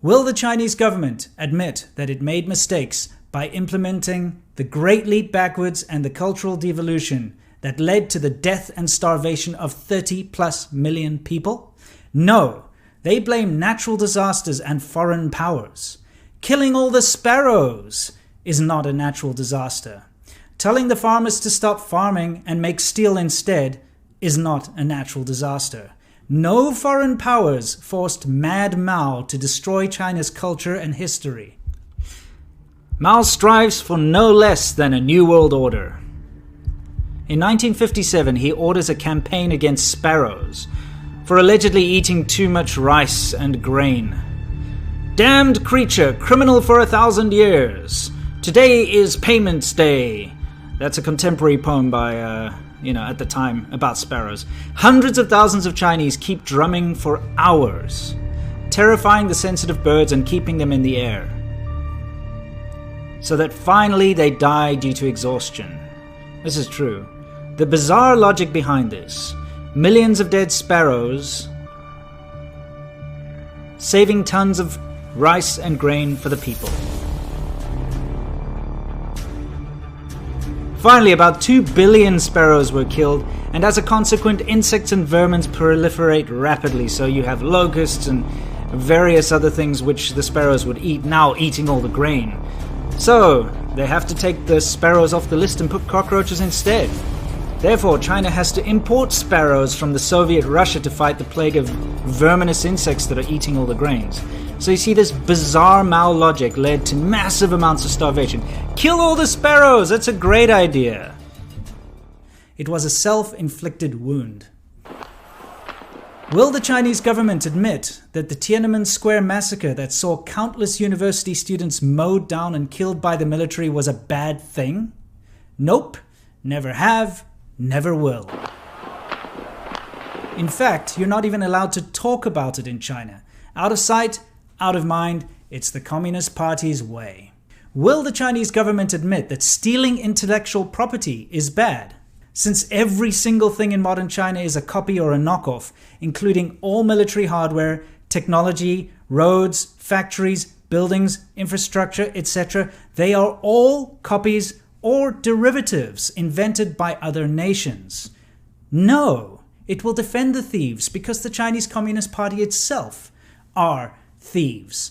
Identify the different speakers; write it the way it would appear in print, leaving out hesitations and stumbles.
Speaker 1: Will the Chinese government admit that it made mistakes by implementing the Great Leap Backwards and the cultural devolution that led to the death and starvation of 30+ million people? No, they blame natural disasters and foreign powers. Killing all the sparrows is not a natural disaster. Telling the farmers to stop farming and make steel instead is not a natural disaster. No foreign powers forced Mad Mao to destroy China's culture and history. Mao strives for no less than a new world order. In 1957, he orders a campaign against sparrows for allegedly eating too much rice and grain. Damned creature, criminal for 1,000 years. Today is Payments Day. That's a contemporary poem by, at the time, about sparrows. Hundreds of thousands of Chinese keep drumming for hours, terrifying the sensitive birds and keeping them in the air, so that finally they die due to exhaustion. This is true. The bizarre logic behind this: millions of dead sparrows saving tons of rice and grain for the people. Finally, about 2 billion sparrows were killed, and as a consequence, insects and vermin proliferate rapidly. So you have locusts and various other things which the sparrows would eat, now eating all the grain. So they have to take the sparrows off the list and put cockroaches instead. Therefore, China has to import sparrows from the Soviet Russia to fight the plague of verminous insects that are eating all the grains. So you see, this bizarre Mao logic led to massive amounts of starvation. Kill all the sparrows! That's a great idea. It was a self-inflicted wound. Will the Chinese government admit that the Tiananmen Square massacre that saw countless university students mowed down and killed by the military was a bad thing? Nope, never have, never will. In fact, you're not even allowed to talk about it in China. Out of sight, out of mind, it's the Communist Party's way. Will the Chinese government admit that stealing intellectual property is bad? Since every single thing in modern China is a copy or a knockoff, including all military hardware, technology, roads, factories, buildings, infrastructure, etc., they are all copies or derivatives invented by other nations. No, it will defend the thieves because the Chinese Communist Party itself are thieves.